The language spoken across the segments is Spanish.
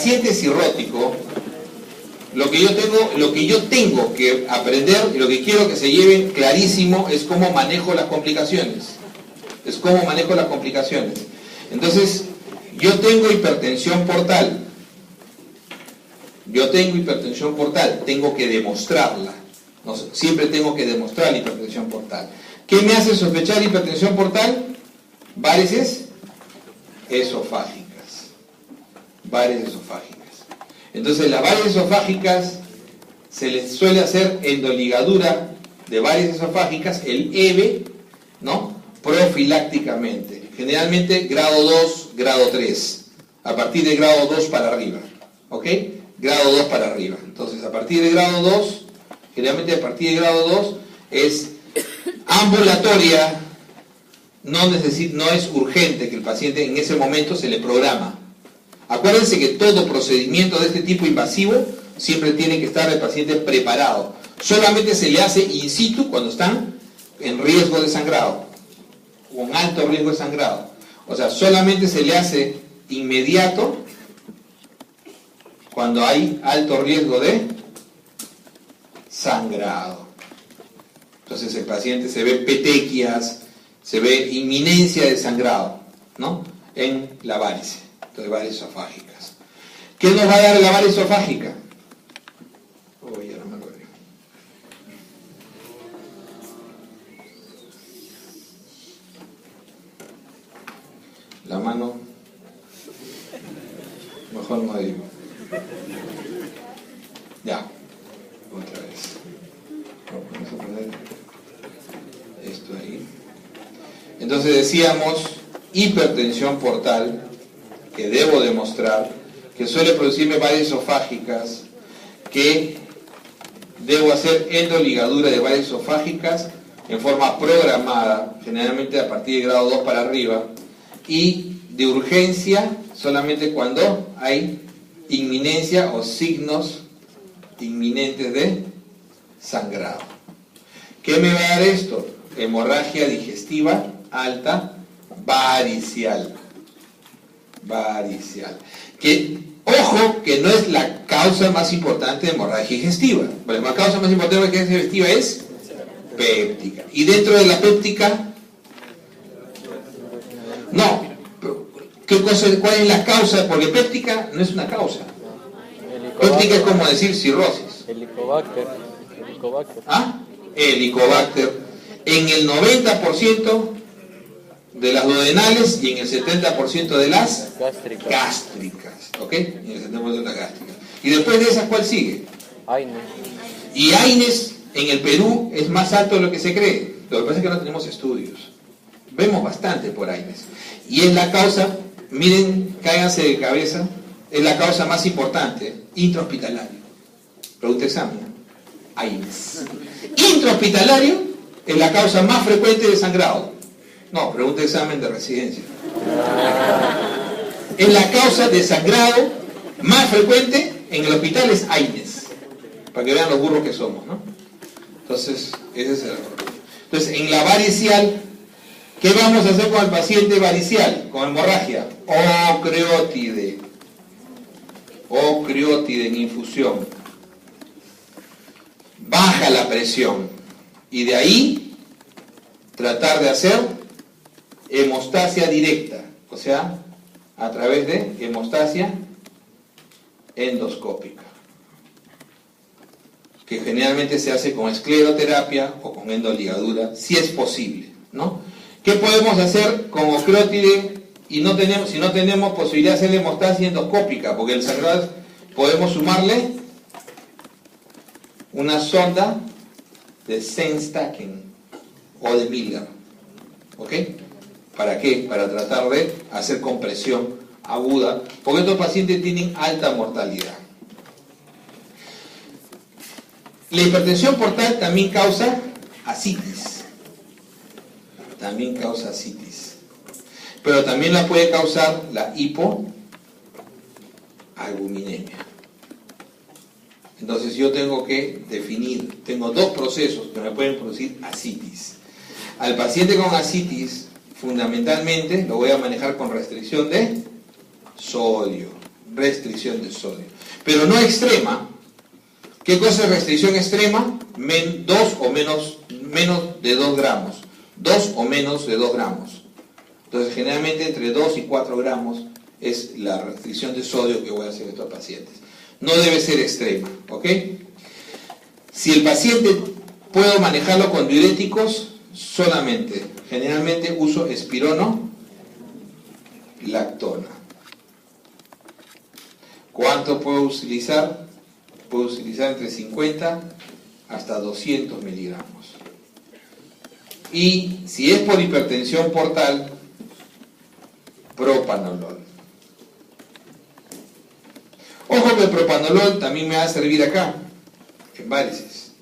paciente cirrótico, lo que yo tengo que aprender y lo que quiero que se lleven clarísimo es cómo manejo las complicaciones. Entonces, yo tengo hipertensión portal. Tengo que demostrarla. No, siempre tengo que demostrar la hipertensión portal. ¿Qué me hace sospechar hipertensión portal? Varices esofágicas. Entonces, las varices esofágicas se les suele hacer endoligadura de varices esofágicas, el EVE, ¿no? Profilácticamente. Generalmente grado 2, grado 3. A partir de grado 2 para arriba. ¿Ok? Grado 2 para arriba. Entonces, a partir de grado 2, generalmente a partir de grado 2 es ambulatoria, no es urgente que el paciente en ese momento se le programa. Acuérdense que todo procedimiento de este tipo invasivo siempre tiene que estar el paciente preparado. Solamente se le hace in situ cuando están en riesgo de sangrado, con alto riesgo de sangrado. O sea, solamente se le hace inmediato cuando hay alto riesgo de sangrado. Entonces el paciente se ve petequias, se ve inminencia de sangrado, ¿no? En la varice. Entonces, varices esofágicas. ¿Qué nos va a dar la varice esofágica? Ya no me acuerdo. La mano, mejor no digo. Ya, otra vez. Vamos a poner esto ahí. Entonces decíamos, hipertensión portal, que debo demostrar, que suele producirme varices esofágicas, que debo hacer endoligadura de varices esofágicas en forma programada, generalmente a partir de grado 2 para arriba, y de urgencia solamente cuando hay inminencia o signos inminentes de sangrado. ¿Qué me va a dar esto? Hemorragia digestiva alta varicial. Que, ojo, que no es la causa más importante de hemorragia digestiva. La causa más importante de hemorragia digestiva es péptica. Y dentro de la péptica, no. ¿Cuál es la causa? Porque péptica no es una causa. Péptica es como decir cirrosis. Helicobacter. Helicobacter. En el 90% de las duodenales y en el 70% de las gástricas. ¿Ok? En el 70% de las gástricas. Y después de esas, ¿cuál sigue? AINES. Y AINES en el Perú es más alto de lo que se cree. Lo que pasa es que no tenemos estudios. Vemos bastante por AINES. Y es la causa, miren, cáiganse de cabeza, es la causa más importante, intrahospitalario. Pregunta examen. AINES. Intrahospitalario es la causa más frecuente de sangrado. No, pregunta examen de residencia. Es la causa de sangrado más frecuente en el hospital es AINES. Para que vean los burros que somos, ¿no? Entonces, ese es el error. Entonces, en la varicial, ¿qué vamos a hacer con el paciente varicial? Con hemorragia. Ocreótide en infusión. Baja la presión. Y de ahí, tratar de hacer hemostasia directa. O sea, a través de hemostasia endoscópica. Que generalmente se hace con escleroterapia o con endoligadura, si es posible, ¿no? ¿Qué podemos hacer con ocreótide y si no tenemos posibilidad de hacer hemostasia endoscópica? Porque el sangrado podemos sumarle una sonda de Senstaken o de Milgram. ¿Ok? ¿Para qué? Para tratar de hacer compresión aguda, porque estos pacientes tienen alta mortalidad. La hipertensión portal también causa ascitis. Pero también la puede causar la hipoalbuminemia. Entonces yo tengo que definir, tengo dos procesos que me pueden producir ascitis. Al paciente con ascitis, fundamentalmente lo voy a manejar con restricción de sodio, restricción de sodio. Pero no extrema. ¿Qué cosa es restricción extrema? 2 o menos de 2 gramos. 2 o menos de 2 gramos. Entonces, generalmente entre 2 y 4 gramos es la restricción de sodio que voy a hacer a estos pacientes. No debe ser extrema, ¿ok? Si el paciente puedo manejarlo con diuréticos, solamente, generalmente uso espirono, lactona. ¿Cuánto puedo utilizar? Puedo utilizar entre 50 hasta 200 miligramos. Y si es por hipertensión portal, propanolol. Ojo que el propanolol también me va a servir acá, en varices.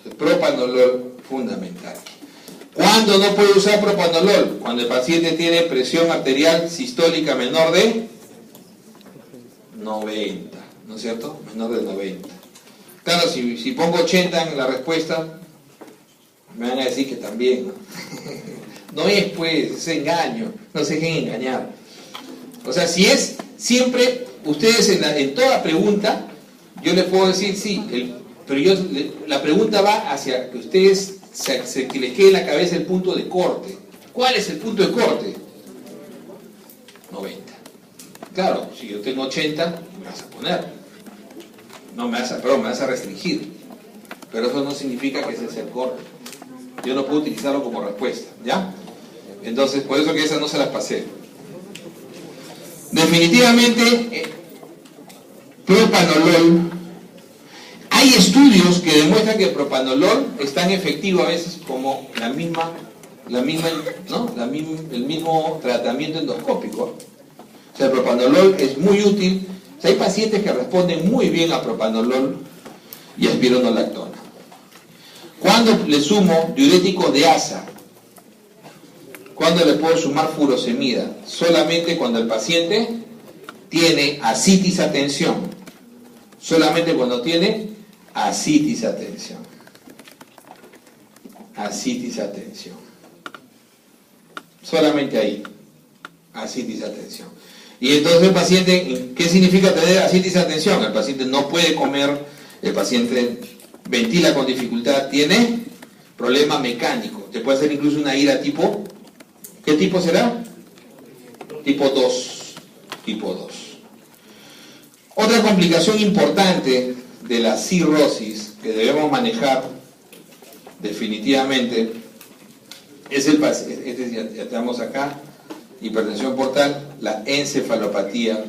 El propanolol fundamental. ¿Cuándo no puedo usar propanolol? Cuando el paciente tiene presión arterial sistólica menor de 90, ¿no es cierto? Menor de 90. Claro, si pongo 80 en la respuesta, me van a decir que también, ¿no? No es, pues, es engaño, no se dejen engañar. O sea, si es siempre, ustedes en toda pregunta, yo les puedo decir sí, pero la pregunta va hacia que ustedes que les quede en la cabeza el punto de corte. ¿Cuál es el punto de corte? 90. Claro, si yo tengo 80, me vas a poner. No me vas a restringir. Pero eso no significa que ese es el corte. Yo no puedo utilizarlo como respuesta, ¿ya? Entonces, por eso que esas no se las pasé. Definitivamente, propanolol. Hay estudios que demuestran que el propanolol es tan efectivo a veces como el mismo tratamiento endoscópico. O sea, el propanolol es muy útil. O sea, hay pacientes que responden muy bien a propanolol y a espironolactona. ¿Cuándo le sumo diurético de asa? ¿Cuándo le puedo sumar furosemida? Solamente cuando el paciente tiene ascitis a tensión. Solamente cuando tiene ascitis a tensión. Ascitis a tensión. Solamente ahí. Ascitis a tensión. Y entonces el paciente, ¿qué significa tener ascitis a tensión? El paciente no puede comer, el paciente ventila con dificultad, tiene problema mecánico. Te puede hacer incluso una ira tipo, ¿qué tipo será? Tipo 2. Tipo 2. Otra complicación importante de la cirrosis que debemos manejar definitivamente es el paciente, ya estamos acá, hipertensión portal, la encefalopatía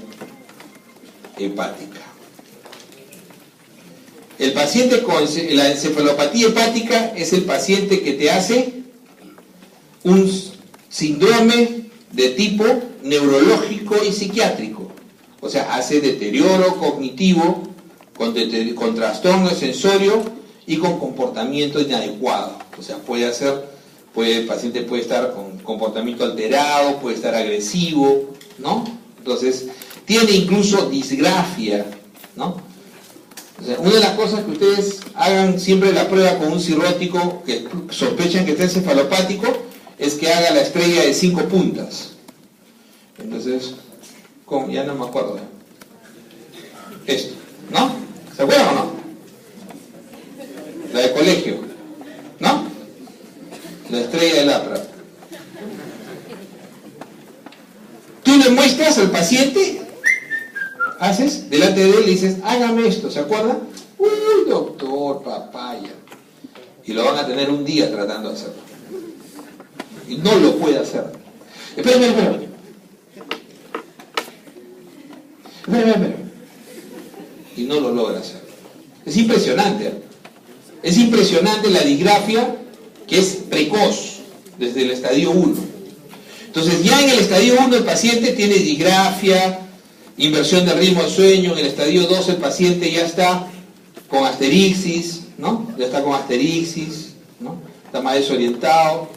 hepática. El paciente con la encefalopatía hepática es el paciente que te hace un síndrome de tipo neurológico y psiquiátrico. O sea, hace deterioro cognitivo, con trastorno sensorio y con comportamiento inadecuado. O sea, el paciente puede estar con comportamiento alterado, puede estar agresivo, ¿no? Entonces, tiene incluso disgrafia, ¿no? O sea, una de las cosas que ustedes hagan siempre la prueba con un cirrótico que sospechan que está encefalopático es que haga la estrella de 5 puntas. Entonces, ¿cómo? Ya no me acuerdo. Esto, ¿no? ¿Se acuerdan o no? La de colegio, ¿no? La estrella del APRA. Tú le muestras al paciente, haces delante de él y dices, hágame esto, ¿se acuerdan? Uy, doctor, papaya. Y lo van a tener un día tratando de hacerlo. Y no lo puede hacer. Espérame. Y no lo logra hacer. Es impresionante, ¿eh? Es impresionante la disgrafia que es precoz, desde el estadio 1. Entonces ya en el estadio 1 el paciente tiene disgrafia, inversión del ritmo de sueño. En el estadio 2 el paciente ya está con asterixis, ¿no? Ya está con asterixis, ¿no? Está más desorientado.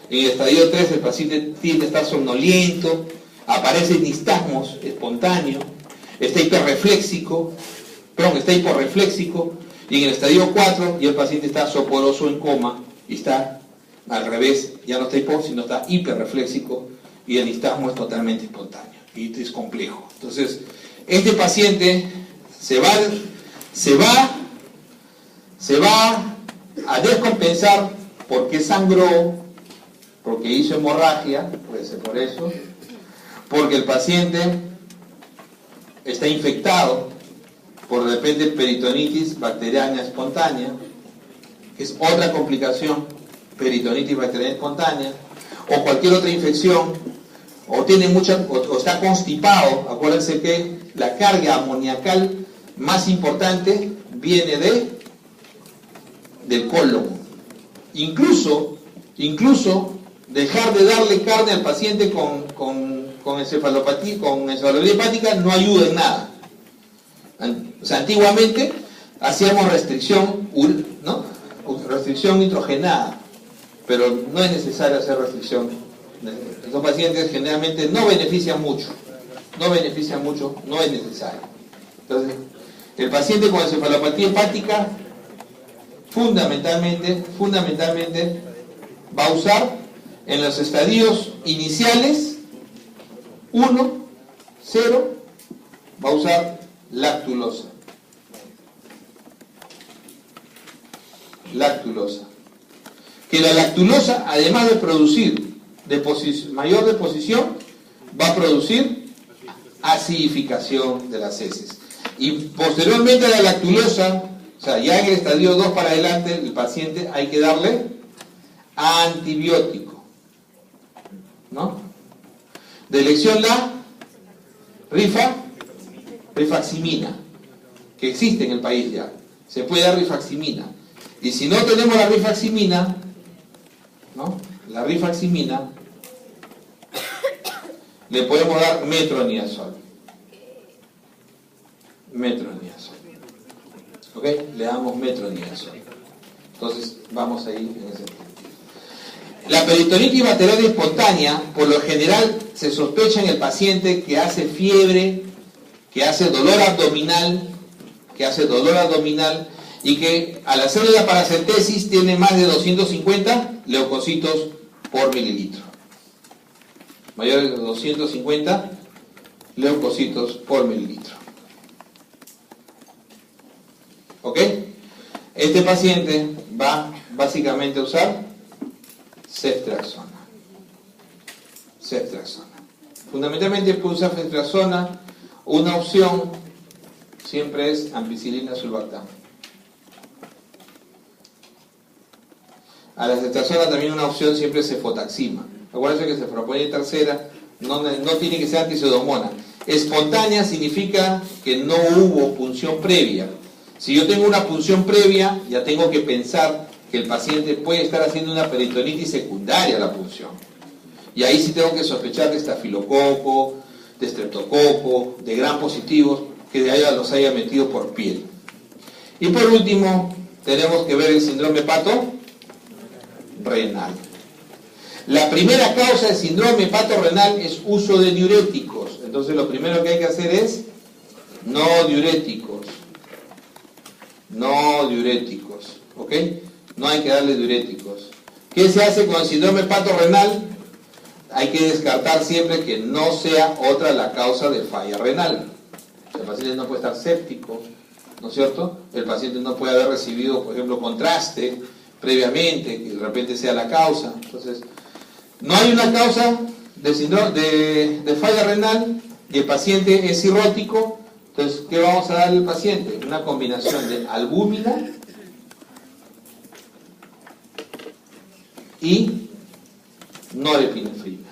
En el estadio 3 el paciente tiende a estar somnoliento, aparecen nistagmos espontáneos, está hiporrefléxico, y en el estadio 4 ya el paciente está soporoso en coma y está al revés, ya no está hipo, sino está hiperrefléxico y el nistagmo es totalmente espontáneo y es complejo. Entonces, este paciente se va a descompensar porque sangró, porque hizo hemorragia, puede ser por eso, porque el paciente está infectado por de repente peritonitis bacteriana espontánea, que es otra complicación, peritonitis bacteriana espontánea, o cualquier otra infección, o tiene o está constipado. Acuérdense que la carga amoniacal más importante viene del colon. Incluso dejar de darle carne al paciente con encefalopatía, con encefalopatía hepática, no ayuda en nada. O sea, antiguamente hacíamos restricción, ¿no? Restricción nitrogenada, pero no es necesario hacer restricción. Estos pacientes generalmente no benefician mucho, no es necesario. Entonces, el paciente con encefalopatía hepática fundamentalmente va a usar en los estadios iniciales 1, 0, va a usar lactulosa. Que la lactulosa, además de producir mayor deposición, va a producir acidificación de las heces. Y posteriormente a la lactulosa, o sea, ya en el estadio 2 para adelante, el paciente hay que darle antibiótico, ¿no? De elección la rifaximina, que existe en el país ya. Se puede dar rifaximina. Y si no tenemos la rifaximina, ¿no? La rifaximina, le podemos dar metronidazol. ¿Ok? Le damos metronidazol. Entonces, vamos a ir en ese sentido. La peritonitis bacteriana espontánea, por lo general, se sospecha en el paciente que hace fiebre, que hace dolor abdominal, y que al hacer la paracentesis tiene más de 250 leucocitos por mililitro. Mayores de 250 leucocitos por mililitro. ¿Ok? Este paciente va básicamente a usar ceftriaxona. Fundamentalmente puede usar ceftriaxona. Una opción siempre es ampicilina sulbactam. A la ceftriaxona también una opción siempre es cefotaxima. Acuérdense que cefaloponia tercera no tiene que ser antiseudomona. Espontánea significa que no hubo punción previa. Si yo tengo una punción previa, ya tengo que pensar que el paciente puede estar haciendo una peritonitis secundaria a la punción. Y ahí sí tengo que sospechar de estafilococo, de estreptococo, de gram positivos, que los haya metido por piel. Y por último, tenemos que ver el síndrome hepato-renal. La primera causa del síndrome hepato-renal es uso de diuréticos. Entonces lo primero que hay que hacer es no diuréticos. ¿Ok? No hay que darle diuréticos. ¿Qué se hace con el síndrome hepato-renal? Hay que descartar siempre que no sea otra la causa de falla renal. El paciente no puede estar séptico, ¿no es cierto? El paciente no puede haber recibido, por ejemplo, contraste previamente, que de repente sea la causa. Entonces, no hay una causa de falla renal y el paciente es cirrótico. Entonces, ¿qué vamos a darle al paciente? Una combinación de albúmina y norepinefrina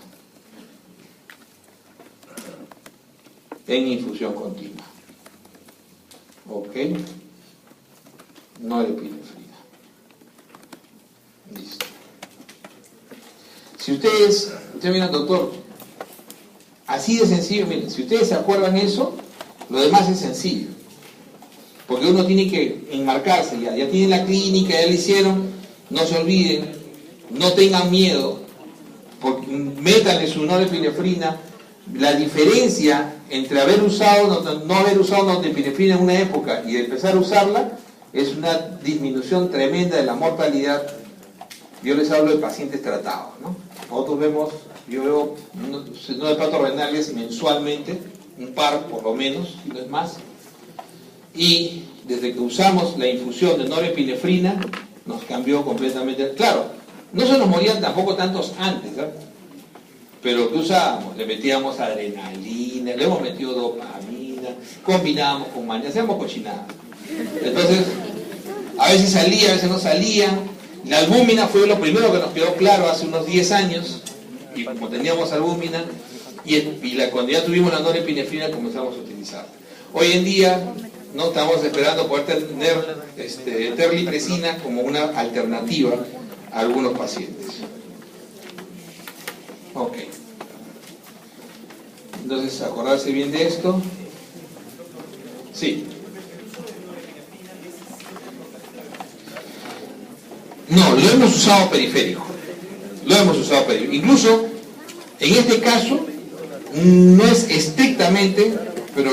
en infusión continua. ¿Ok? Norepinefrina. Listo. Si ustedes miran, doctor, así de sencillo, miren, si ustedes se acuerdan eso, lo demás es sencillo. Porque uno tiene que enmarcarse ya tienen la clínica, ya lo hicieron, no se olviden, no tengan miedo, métanle su norepinefrina. La diferencia entre haber usado, no haber usado norepinefrina en una época y empezar a usarla, es una disminución tremenda de la mortalidad. Yo les hablo de pacientes tratados, ¿no? Nosotros vemos Yo veo no de patos renales mensualmente, un par por lo menos, si no es más. Y desde que usamos la infusión de norepinefrina, nos cambió completamente. Claro, no se nos morían tampoco tantos antes, ¿eh? Pero ¿qué usábamos? Le metíamos adrenalina, le hemos metido dopamina, combinábamos con maña, hacíamos cochinadas. Entonces, a veces salía, a veces no salía. La albúmina fue lo primero que nos quedó claro hace unos 10 años, y como teníamos albúmina, cuando ya tuvimos la norepinefrina comenzamos a utilizarla. Hoy en día no estamos esperando poder tener terlipresina como una alternativa a algunos pacientes. Ok. Entonces, acordarse bien de esto. Sí. No, lo hemos usado periférico. Incluso, en este caso, no es estrictamente, pero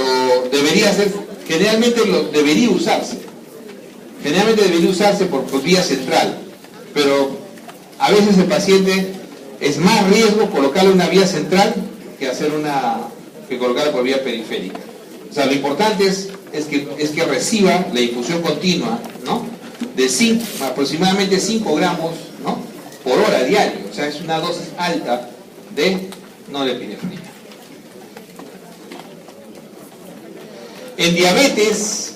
debería ser, generalmente debería usarse. Generalmente debería usarse por vía central. Pero a veces el paciente es más riesgo colocarle una vía central que colocarla por vía periférica. O sea, lo importante es que reciba la infusión continua, ¿no? De aproximadamente 5 gramos, ¿no?, por hora diario. O sea, es una dosis alta de norepinefrina. En diabetes,